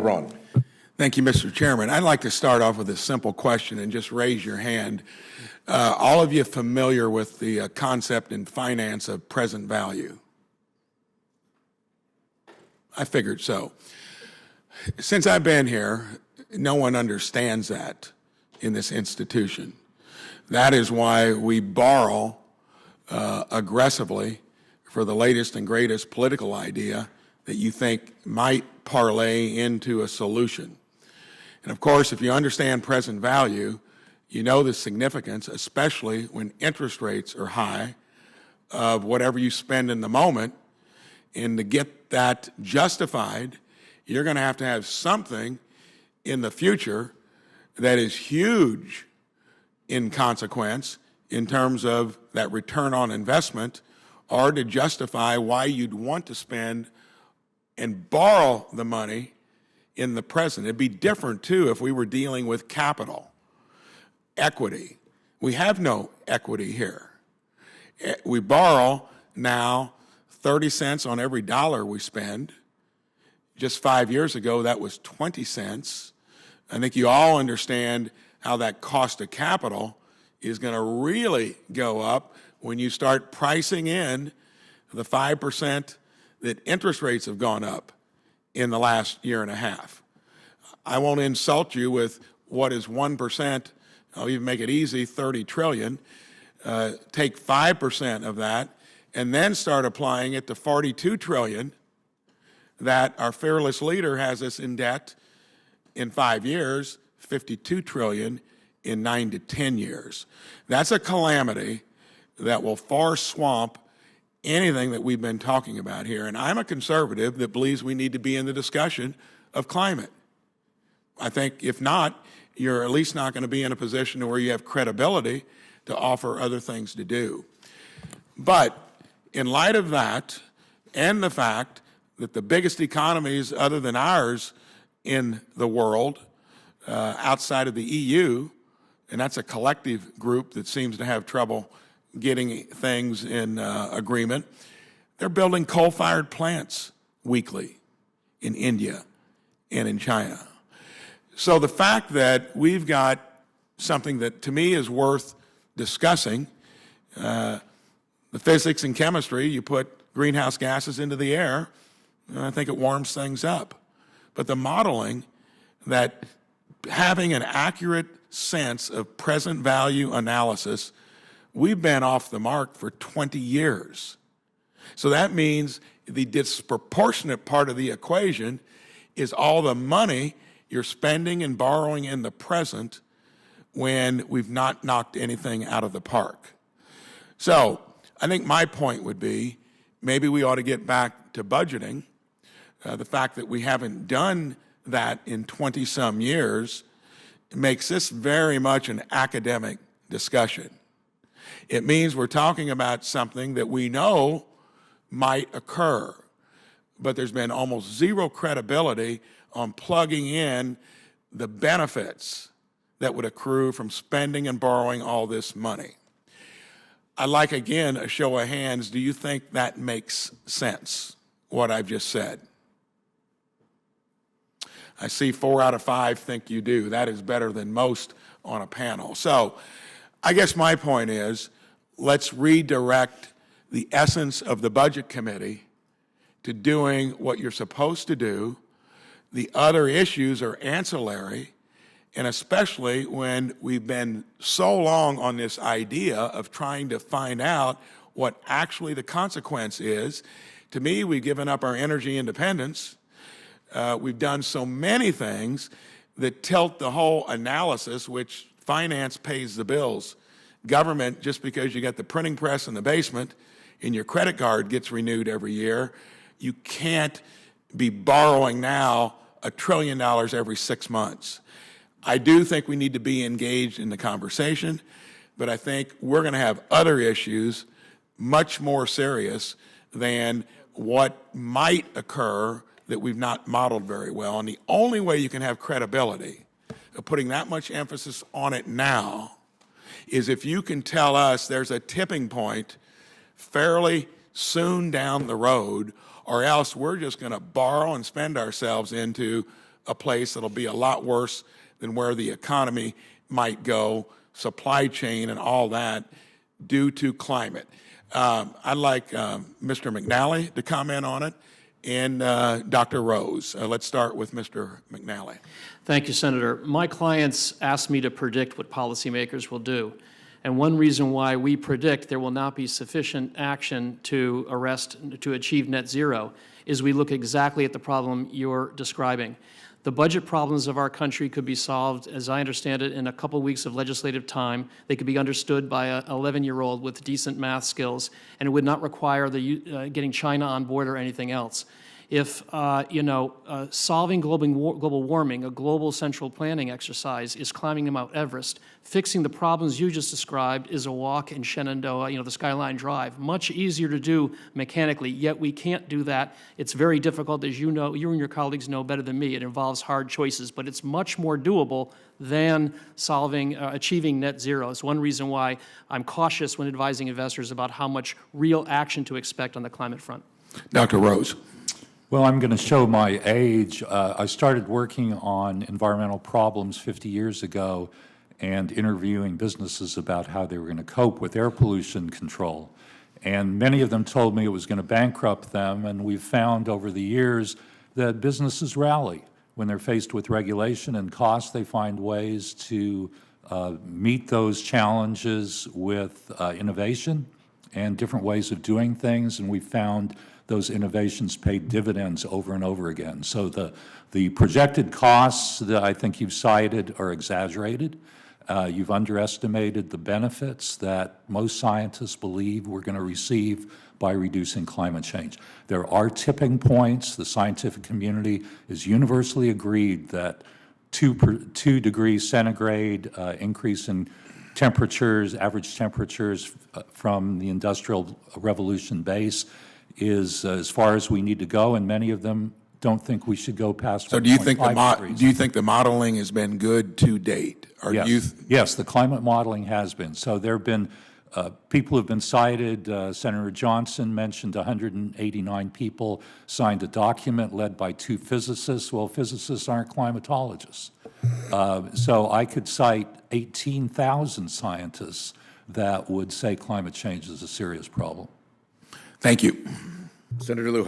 Braun. Thank you, Mr. Chairman. I'd like to start off with a simple question and just raise your hand. All of you familiar with the concept in finance of present value? I figured so. Since I've been here, no one understands that in this institution. That is why we borrow aggressively for the latest and greatest political idea that you think might parlay into a solution. And of course, if you understand present value, you know the significance, especially when interest rates are high, of whatever you spend in the moment. And to get that justified, you're going to have something in the future that is huge in consequence in terms of that return on investment, or to justify why you'd want to spend and borrow the money in the present. It'd be different, too, if we were dealing with capital, equity. We have no equity here. We borrow now 30 cents on every dollar we spend. Just 5 years ago, that was 20 cents. I think you all understand how that cost of capital is going to really go up when you start pricing in the 5% that interest rates have gone up in the last year and a half. I won't insult you with what is 1%. I'll even make it easy, 30 trillion. Take 5% of that and then start applying it to 42 trillion that our fearless leader has us in debt in 5 years, 52 trillion in 9 to 10 years. That's a calamity that will far swamp anything that we've been talking about here. And I'm a conservative that believes we need to be in the discussion of climate. I think if not, you're at least not going to be in a position where you have credibility to offer other things to do. But in light of that, and the fact that the biggest economies other than ours in the world, outside of the EU, and that's a collective group that seems to have trouble getting things in agreement, they're building coal-fired plants weekly in India and in China. So the fact that we've got something that to me is worth discussing, the physics and chemistry, you put greenhouse gases into the air, and I think it warms things up. But the modeling, that having an accurate sense of present value analysis, we've been off the mark for 20 years. So that means the disproportionate part of the equation is all the money you're spending and borrowing in the present when we've not knocked anything out of the park. So I think my point would be maybe we ought to get back to budgeting. The fact that we haven't done that in 20-some years makes this very much an academic discussion. It means we're talking about something that we know might occur, but there's been almost zero credibility on plugging in the benefits that would accrue from spending and borrowing all this money. I'd like, again, a show of hands. Do you think that makes sense, what I've just said? I see 4 out of 5 think you do. That is better than most on a panel. So I guess my point is, let's redirect the essence of the Budget Committee to doing what you're supposed to do. The other issues are ancillary, and especially when we've been so long on this idea of trying to find out what actually the consequence is. To me, we've given up our energy independence. We've done so many things that tilt the whole analysis, which finance pays the bills. Government, just because you got the printing press in the basement and your credit card gets renewed every year, you can't be borrowing now $1 trillion every 6 months. I do think we need to be engaged in the conversation, but I think we're going to have other issues much more serious than what might occur that we've not modeled very well. And the only way you can have credibility of putting that much emphasis on it now is if you can tell us there's a tipping point fairly soon down the road, or else we're just going to borrow and spend ourselves into a place that'll be a lot worse than where the economy might go, supply chain and all that, due to climate. I'd like Mr. McNally to comment on it, and Dr. Rose. Let's start with Mr. McNally. Thank you, Senator. My clients ask me to predict what policymakers will do. And one reason why we predict there will not be sufficient action to achieve net zero is we look exactly at the problem you're describing. The budget problems of our country could be solved, as I understand it, in a couple weeks of legislative time. They could be understood by an 11-year-old with decent math skills, and it would not require getting China on board or anything else. If, solving global warming, a global central planning exercise, is climbing Mount Everest, fixing the problems you just described is a walk in Shenandoah, the Skyline Drive. Much easier to do mechanically, yet we can't do that. It's very difficult, as you know, you and your colleagues know better than me. It involves hard choices, but it's much more doable than achieving net zero. It's one reason why I'm cautious when advising investors about how much real action to expect on the climate front. Dr. Rose. Well, I'm going to show my age. I started working on environmental problems 50 years ago and interviewing businesses about how they were going to cope with air pollution control. And many of them told me it was going to bankrupt them, and we've found over the years that businesses rally. When they're faced with regulation and cost, they find ways to meet those challenges with innovation and different ways of doing things, and we've found those innovations pay dividends over and over again. So the projected costs that I think you've cited are exaggerated. You've underestimated the benefits that most scientists believe we're going to receive by reducing climate change. There are tipping points. The scientific community is universally agreed that 2 degrees centigrade increase in temperatures, average temperatures from the Industrial Revolution base is as far as we need to go, and many of them don't think we should go past. So do you think the modeling has been good to date? Yes, the climate modeling has been. So there have been people who have been cited. Senator Johnson mentioned 189 people signed a document led by 2 physicists. Well, physicists aren't climatologists. So I could cite 18,000 scientists that would say climate change is a serious problem. Thank you. Senator Lewis.